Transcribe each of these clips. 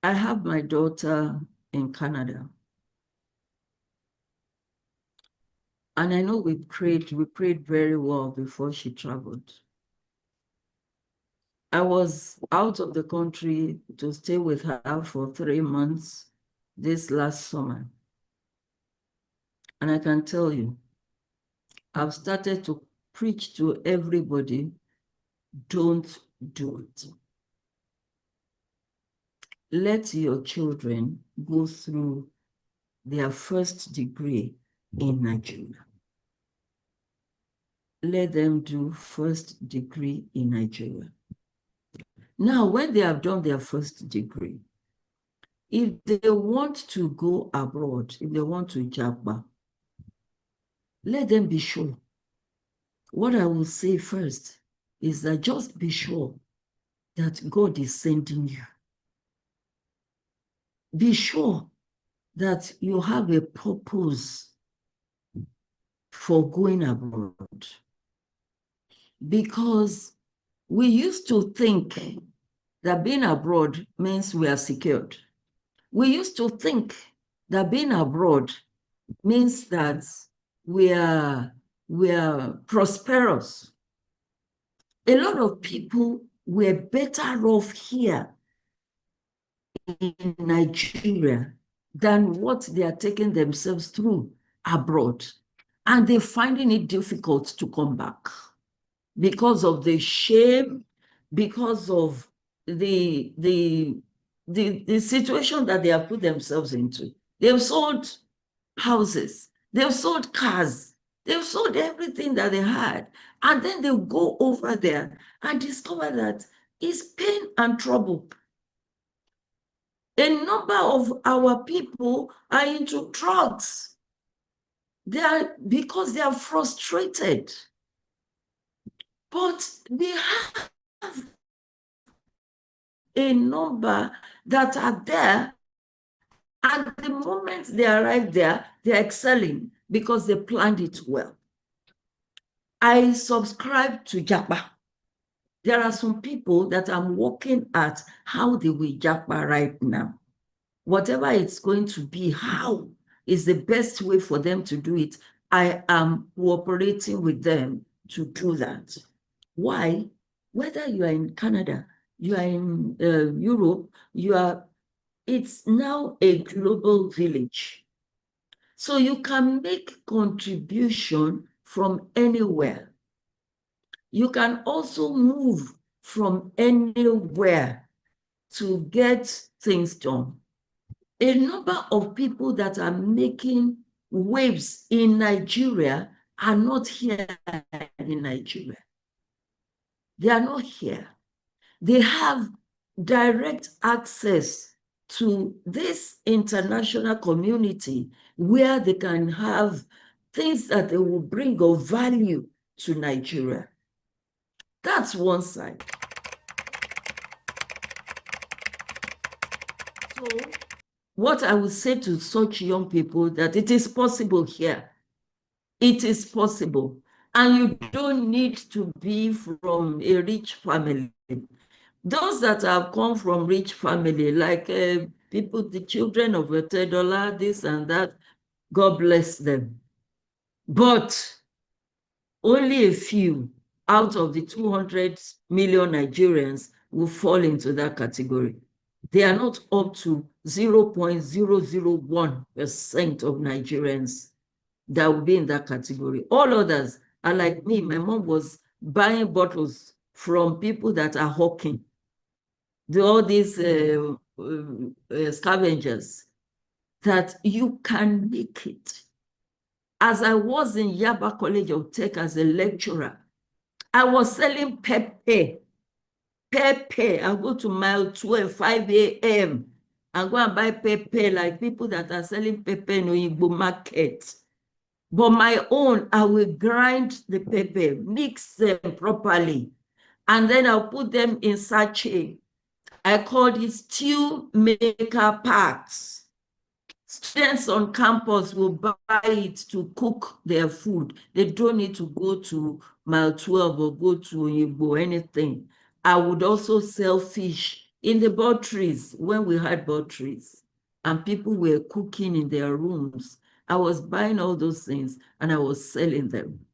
I have my daughter in Canada. And I know we prayed very well before she traveled. I was out of the country to stay with her for 3 months this last summer. And I can tell you, I've started to preach to everybody, don't do it. Let your children go through their first degree in Nigeria. Let them do first degree in Nigeria. Now, when they have done their first degree, if they want to go abroad, if they want to Japa, let them be sure. What I will say first is that just be sure that God is sending you. Be sure that you have a purpose for going abroad. Because we used to think that being abroad means we are secured. We used to think that being abroad means that we are prosperous. A lot of people were better off here in Nigeria than what they are taking themselves through abroad. And they're finding it difficult to come back because of the shame, because of the situation that they have put themselves into. They've sold houses, they've sold cars, they've sold everything that they had. And then they'll go over there and discover that it's pain and trouble. A number of our people are into drugs. Because they are frustrated. But they have a number that are there. And the moment they arrive there, they're excelling because they planned it well. I subscribe to Japa. There are some people that I'm working at how they will Japa right now. Whatever it's going to be, how is the best way for them to do it. I am cooperating with them to do that. Why? Whether you are in Canada, you are in Europe, it's now a global village. So you can make contribution from anywhere. You can also move from anywhere to get things done. A number of people that are making waves in Nigeria are not here in Nigeria. They are not here. They have direct access to this international community where they can have things that they will bring of value to Nigeria. That's one side. So what I would say to such young people that it is possible here. It is possible. And you don't need to be from a rich family. Those that have come from rich family, like people, the children of $10, this and that, God bless them. But only a few out of the 200 million Nigerians will fall into that category. They are not up to 0.001% of Nigerians that will be in that category. All others are like me. My mom was buying bottles from people that are hawking. All these scavengers, that you can make it. As I was in Yaba College of Tech as a lecturer, I was selling pepper. I go to mile 12, 5 a.m. and go and buy pepper like people that are selling pepper in Oyigbo market. But my own, I will grind the pepper, mix them properly, and then I'll put them in sachet. I call it stew maker packs. Students on campus will buy it to cook their food. They don't need to go to mile 12 or go to Oyigbo or anything. I would also sell fish in the bird trees, when we had bird trees and people were cooking in their rooms, I was buying all those things and I was selling them.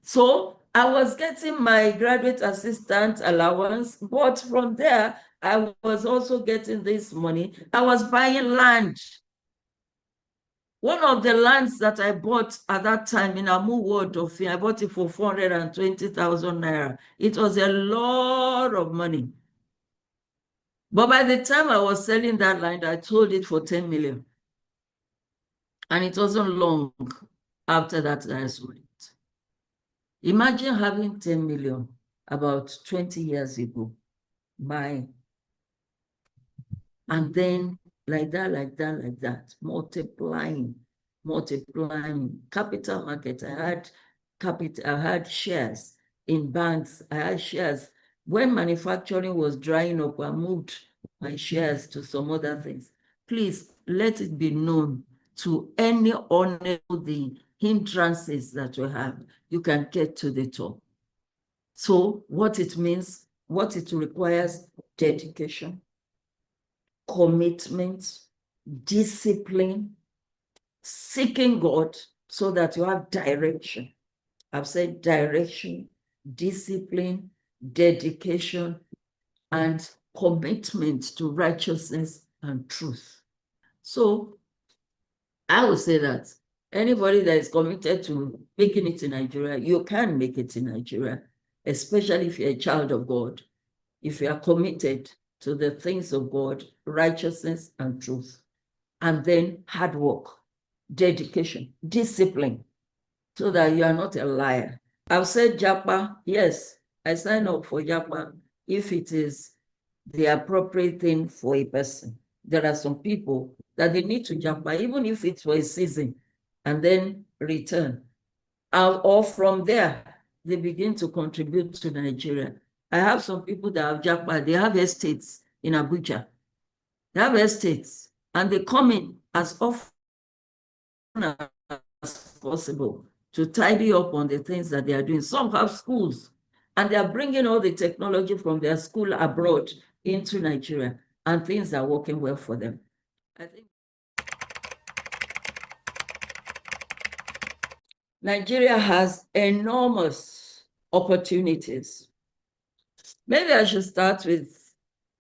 So I was getting my graduate assistant allowance, but from there, I was also getting this money. I was buying land. One of the lands that I bought at that time in Amu Ward of I bought it for 420,000 naira. It was a lot of money. But by the time I was selling that land, I sold it for 10 million. And it wasn't long after that I sold it. Imagine having 10 million about 20 years ago. And then like that, multiplying. Capital market, I had shares in banks, I had shares. When manufacturing was drying up, I moved my shares to some other things. Please let it be known to any the hindrances that you have, you can get to the top. So what it means, what it requires, dedication, commitment, discipline, seeking God so that you have direction. I've said direction, discipline, dedication, and commitment to righteousness and truth. So I would say that anybody that is committed to making it in Nigeria, you can make it in Nigeria, especially if you're a child of God, if you are committed to the things of God, righteousness and truth, and then hard work, dedication, discipline, so that you are not a liar. I've said Japa, yes, I sign up for Japa if it is the appropriate thing for a person. There are some people that they need to Japa, even if it's for a season, and then return. Or from there, they begin to contribute to Nigeria. I have some people that have Japa, they have estates in Abuja. They have estates, and they come in as often as possible to tidy up on the things that they are doing. Some have schools, and they are bringing all the technology from their school abroad into Nigeria, and things are working well for them. I think Nigeria has enormous opportunities. Maybe I should start with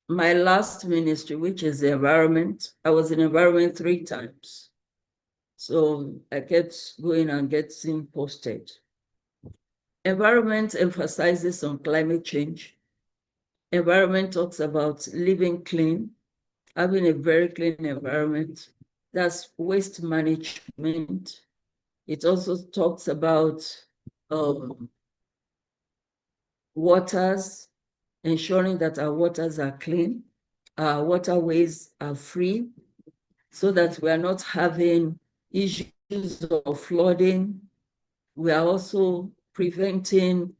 my last ministry, which is the environment. I was in environment 3 times. So I kept going and getting posted. Environment emphasizes on climate change. Environment talks about living clean, having a very clean environment. That's waste management. It also talks about waters, ensuring that our waters are clean, our waterways are free, so that we are not having issues of flooding. We are also preventing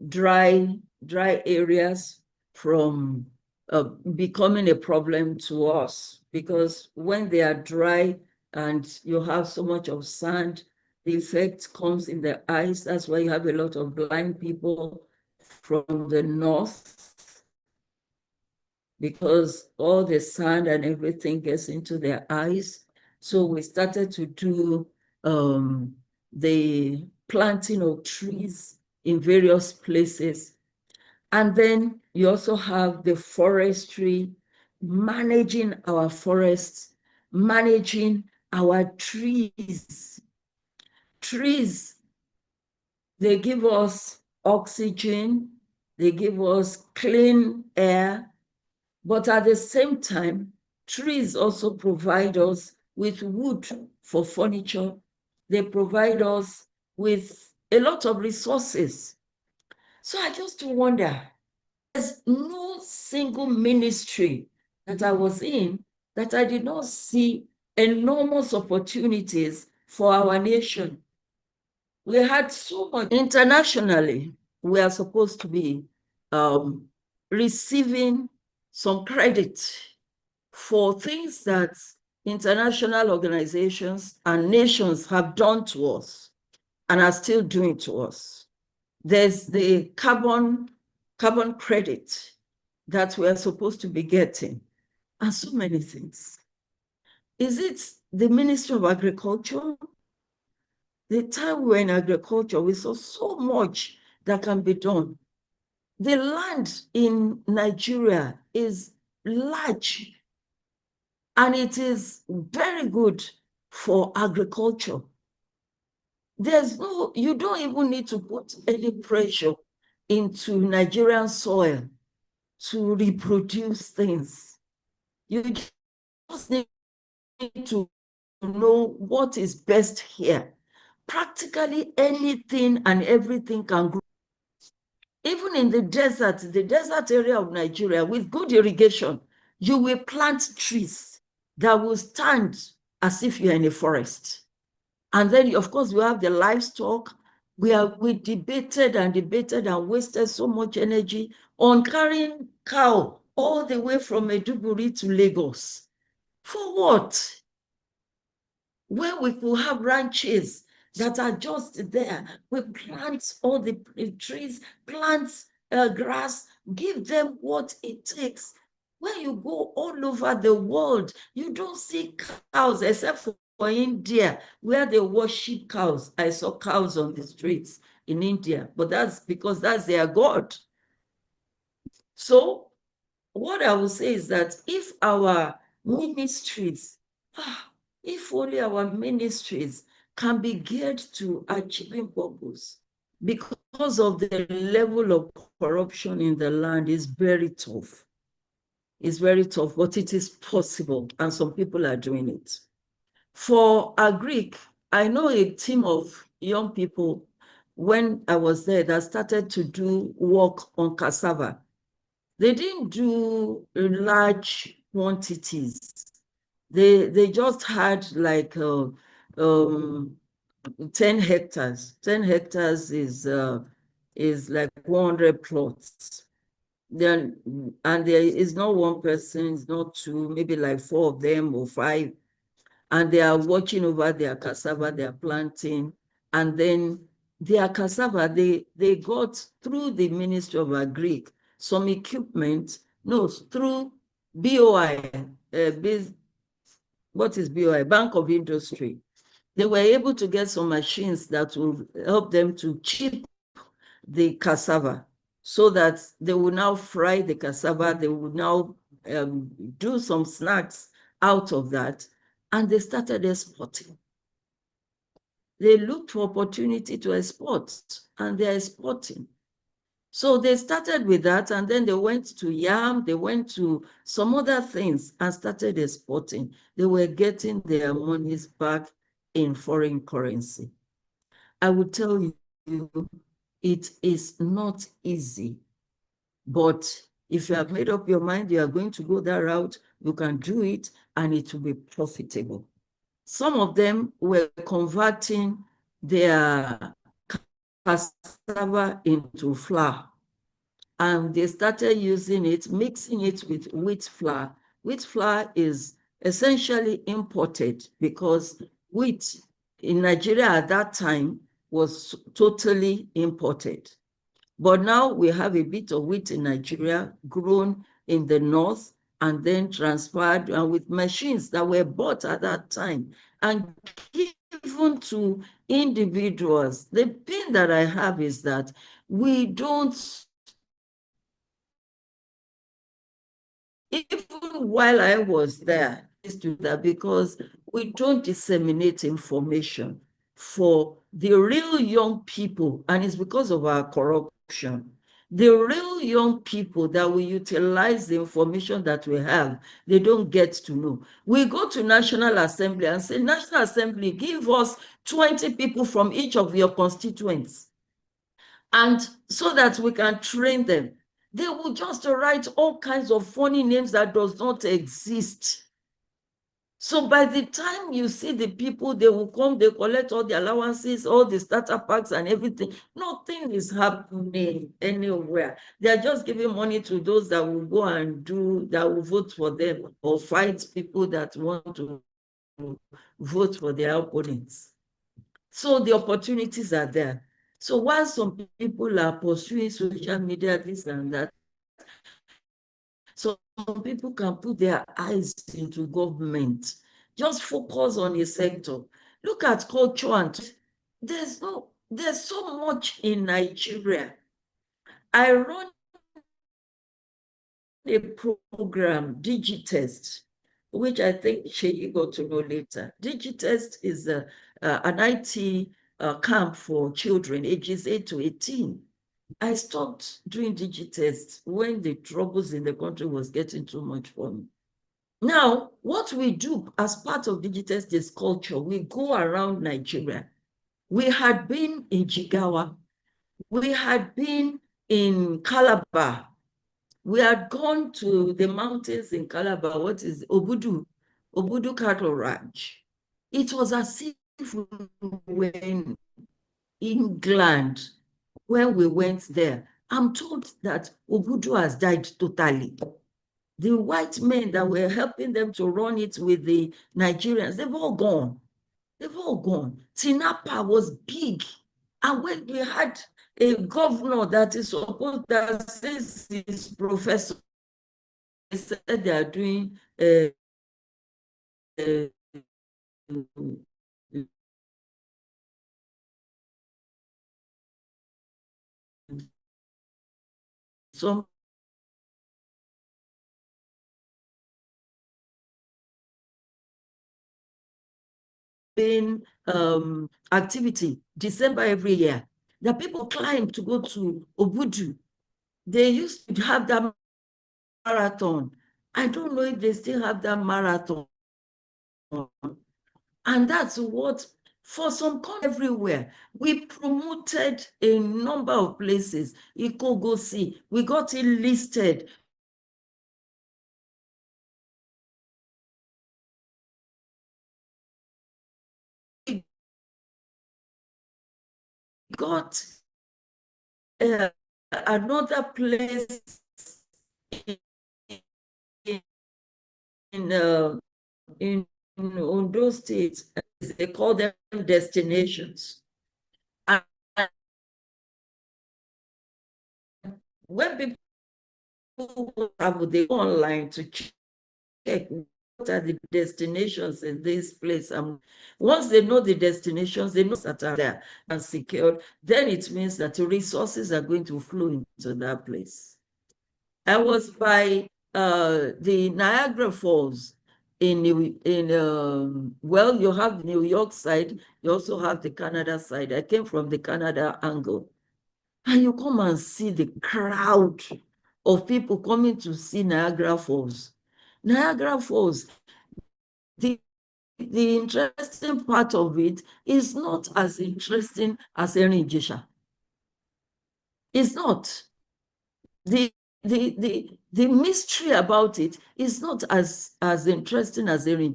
dry areas from becoming a problem to us, because when they are dry and you have so much of sand, the effect comes in the eyes. That's why you have a lot of blind people from the north, because all the sand and everything gets into their eyes. So we started to do the planting of trees in various places. And then you also have the forestry, managing our forests, managing our trees. Trees, they give us oxygen, they give us clean air, but at the same time, trees also provide us with wood for furniture. They provide us with a lot of resources. So I just wonder, there's no single ministry that I was in that I did not see enormous opportunities for our nation. We had so much internationally. We are supposed to be receiving some credit for things that international organizations and nations have done to us and are still doing to us. There's the carbon credit. that we are supposed to be getting, and so many things. Is it the Ministry of Agriculture? The time we were in agriculture, we saw so much that can be done. The land in Nigeria is large, and it is very good for agriculture. You don't even need to put any pressure into Nigerian soil to reproduce things. You just need to know what is best here. Practically anything and everything can grow. Even in the desert area of Nigeria, with good irrigation, you will plant trees that will stand as if you're in a forest. And then, of course, we have the livestock. We debated and debated and wasted so much energy on carrying cow all the way from Maiduguri to Lagos. For what? Where we could have ranches that are just there. We plant all the trees, plant grass, give them what it takes. When you go all over the world, you don't see cows except for India, where they worship cows. I saw cows on the streets in India, but that's because that's their God. So what I will say is that if our ministries, if only our ministries can be geared to achieving purpose, because of the level of corruption in the land is very tough. It's very tough, but it is possible, and some people are doing it. For Agric, I know a team of young people when I was there that started to do work on cassava. They didn't do large quantities. They just had like 10 hectares. 10 hectares is like 100 plots. Then, and there is not one person, it's not two, maybe like 4 of them or 5. And they are watching over their cassava, they are planting. And then their cassava, they got through the Ministry of Agri some equipment, no, through BOI, what is BOI? Bank of Industry. They were able to get some machines that will help them to chip the cassava so that they will now fry the cassava. They will now do some snacks out of that. And they started exporting. They looked for opportunity to export, and they're exporting. So they started with that, and then they went to yam, they went to some other things and started exporting. They were getting their monies back in foreign currency. I will tell you, it is not easy, but if you have made up your mind you are going to go that route, you can do it, and it will be profitable. Some of them were converting their cassava into flour, and they started using it, mixing it with wheat flour. Wheat flour is essentially imported because wheat in Nigeria at that time was totally imported. But now we have a bit of wheat in Nigeria grown in the north and then transferred and with machines that were bought at that time and given to individuals. The pain that I have is that we don't, even while I was there, is to that because we don't disseminate information for the real young people, and it's because of our corruption. The real young people that we utilize the information that we have, they don't get to know. We go to National Assembly and say, National Assembly, give us 20 people from each of your constituents, and so that we can train them. They will just write all kinds of funny names that does not exist. So by the time you see the people, they will come, they collect all the allowances, all the starter packs and everything. Nothing is happening anywhere. They are just giving money to those that will go and that will vote for them or fight people that want to vote for their opponents. So the opportunities are there. So while some people are pursuing social media, this and that, some people can put their eyes into government. Just focus on a sector. Look at culture and there's so much in Nigeria. I run a program, DigiTest, which I think Sheyi got to know later. DigiTest is an IT camp for children ages 8 to 18. I stopped doing DigiTest when the troubles in the country was getting too much for me. Now, what we do as part of DigiTest is culture. We go around Nigeria. We had been in Jigawa. We had been in Calabar. We had gone to the mountains in Calabar. What is Obudu Cattle Ranch. It was as if we were in England when we went there. I'm told that Obudu has died totally. The white men that were helping them to run it with the Nigerians, they've all gone. They've all gone. Tinapa was big. And when we had a governor that is supposed that says he's professor, they said they are doing uh, some activity December every year. The people climb to go to Obudu. They used to have that marathon. I don't know if they still have that marathon. And that's what, for some countries everywhere, we promoted a number of places. Ikogosi, we got it listed. We got another place in, in, uh, in Ondo State. They call them destinations. And when people travel, they go online to check what are the destinations in this place. And once they know the destinations, they know that are there and secured, then it means that the resources are going to flow into that place. I was by the Niagara Falls well, you have New York side, you also have the Canada side. I came from the Canada angle. And you come and see the crowd of people coming to see Niagara Falls. Niagara Falls, the, the interesting part of it is not as interesting as Erin. It's not. The, the mystery about it is not as interesting as Erin,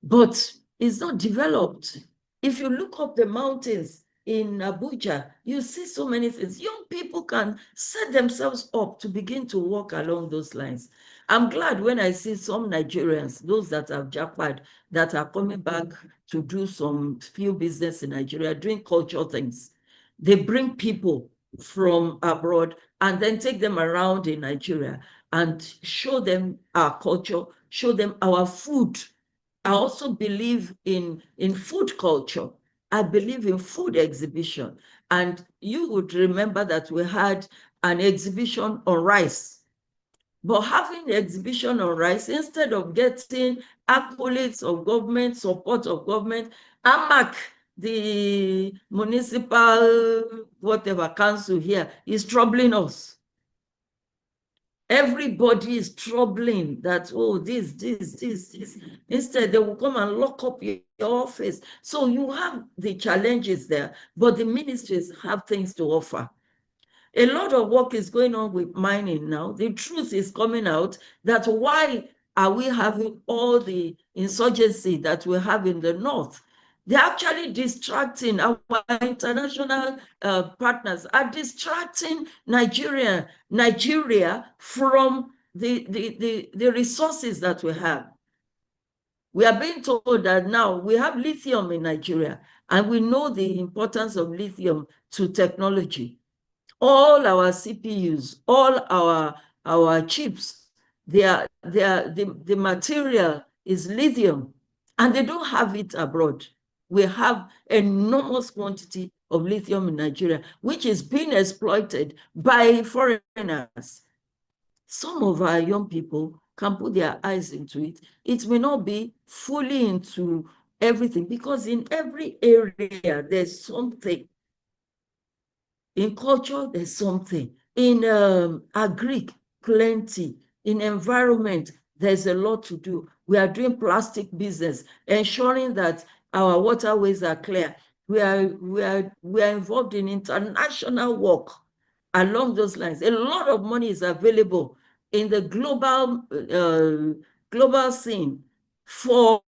but it's not developed. If you look up the mountains in Abuja, you see so many things. Young people can set themselves up to begin to walk along those lines. I'm glad when I see some Nigerians, those that have Japad, that are coming back to do some few business in Nigeria, doing cultural things. They bring people from abroad and then take them around in Nigeria and show them our culture, show them our food. I also believe in food culture. I believe in food exhibition. And you would remember that we had an exhibition on rice. But having the exhibition on rice, instead of getting accolades of government, support of government, AMAC, the municipal, whatever council here, is troubling us. Everybody is troubling that, oh, this. Instead, they will come and lock up your office. So you have the challenges there, but the ministries have things to offer. A lot of work is going on with mining now. The truth is coming out that why are we having all the insurgency that we have in the north? They're actually distracting our international partners, are distracting Nigeria from the resources that we have. We are being told that now we have lithium in Nigeria, and we know the importance of lithium to technology. All our CPUs, all our chips, the material is lithium, and they don't have it abroad. We have enormous quantity of lithium in Nigeria, which is being exploited by foreigners. Some of our young people can put their eyes into it. It may not be fully into everything, because in every area there's something. In culture, there's something. In agric, plenty. In environment, there's a lot to do. We are doing plastic business, ensuring that our waterways are clear. We are involved in international work along those lines. A lot of money is available in the global scene for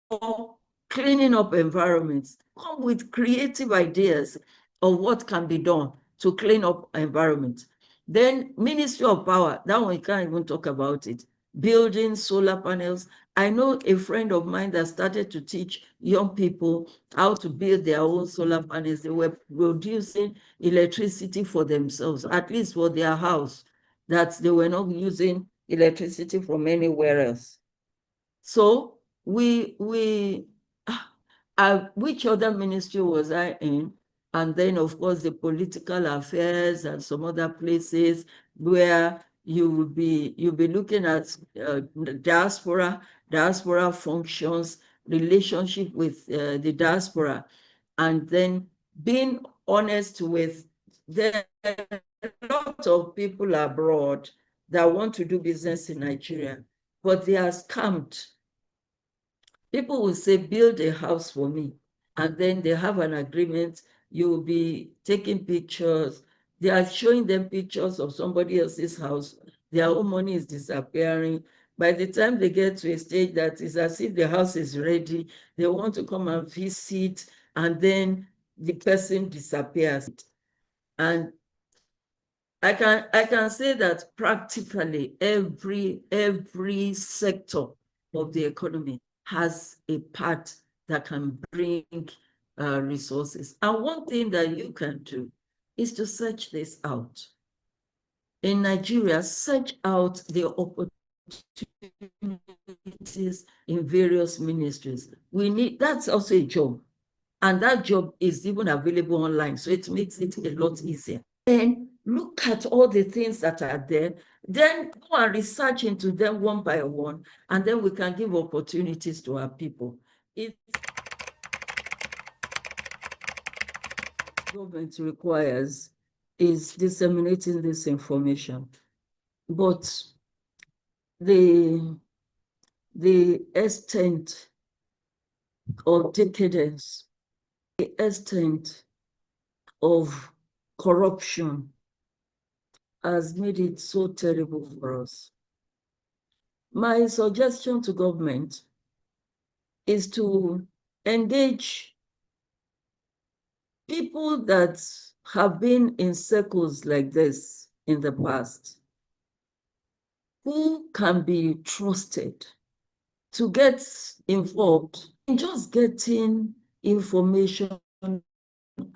cleaning up environments. Come with creative ideas of what can be done to clean up environment. Then Ministry of Power, that one you can't even talk about it. Building solar panels. I know a friend of mine that started to teach young people how to build their own solar panels. They were producing electricity for themselves, at least for their house, that they were not using electricity from anywhere else. So which other ministry was I in? And then, of course, the political affairs and some other places where you'll be looking at diaspora functions, relationship with the diaspora, and then being honest with the a lot of people abroad that want to do business in Nigeria, but they are scammed. People will say, build a house for me. And then they have an agreement. You'll be taking pictures. They are showing them pictures of somebody else's house. Their own money is disappearing. By the time they get to a stage that is as if the house is ready, they want to come and visit, and then the person disappears. And I can say that practically every sector of the economy has a part that can bring resources. And one thing that you can do is to search this out. In Nigeria, search out the opportunities in various ministries. That's also a job. And that job is even available online, so it makes it a lot easier. Then look at all the things that are there, then go and research into them one by one, and then we can give opportunities to our people. If government requires is disseminating this information, but the extent of decadence, the extent of corruption has made it so terrible for us. My suggestion to government is to engage people that have been in circles like this in the past, who can be trusted, to get involved in just getting information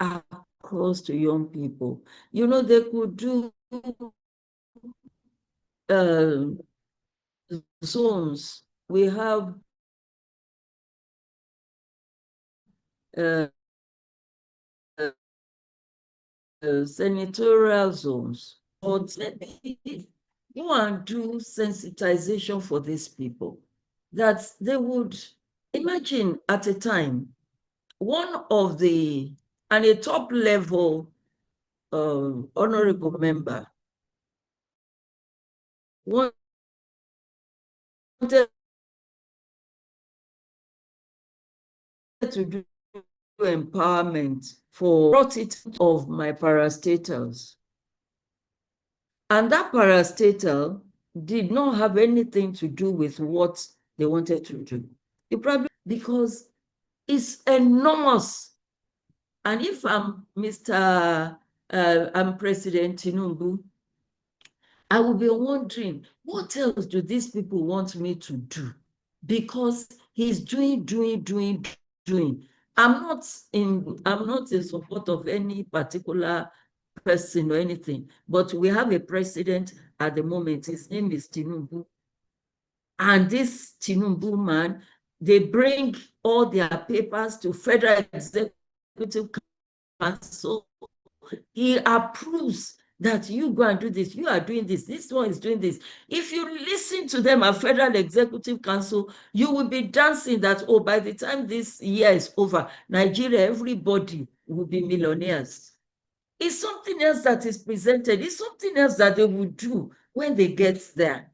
across to young people. They could do zones. We have uh, senatorial zones. But let me go and do sensitization for these people, that they would imagine at a time, a top level honorable member wanted to do empowerment brought it of my parastatals. And that parastatal did not have anything to do with what they wanted to do. It probably because it's enormous. And if I'm President Tinubu, I will be wondering, what else do these people want me to do? Because he's doing. I'm not in support of any particular person or anything, but we have a president at the moment. His name is Tinubu. And this Tinubu man, they bring all their papers to Federal Executive Council. He approves that you go and do this, you are doing this one is doing this. If you listen to them at Federal Executive Council, you will be dancing that, oh, by the time this year is over, Nigeria, everybody will be millionaires. It's something else that is presented. It's something else that they will do when they get there.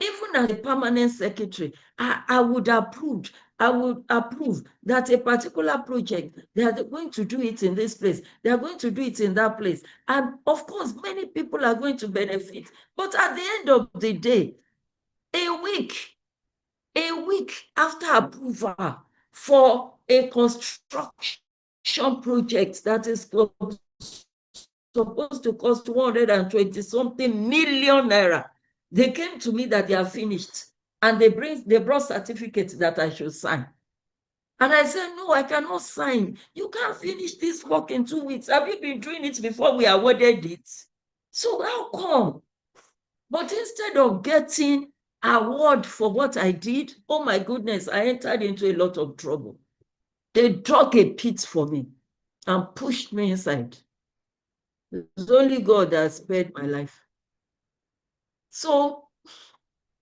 Even as a permanent secretary, I would approve that a particular project, they are going to do it in this place, they are going to do it in that place. And of course, many people are going to benefit. But at the end of the day, a week after approval for a construction project that is supposed to cost 120 something million naira, they came to me that they are finished, and they brought certificates that I should sign. And I said, no, I cannot sign. You can't finish this work in 2 weeks. Have you been doing it before we awarded it? So how come? But instead of getting award for what I did, oh my goodness, I entered into a lot of trouble. They dug a pit for me and pushed me inside. It's only God that spared my life. So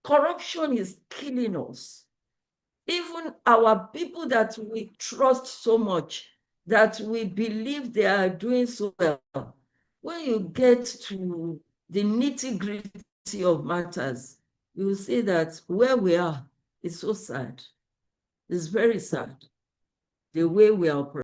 corruption is killing us. Even our people that we trust so much, that we believe they are doing so well, when you get to the nitty-gritty of matters, you will see that where we are is so sad. It's very sad, the way we are operating.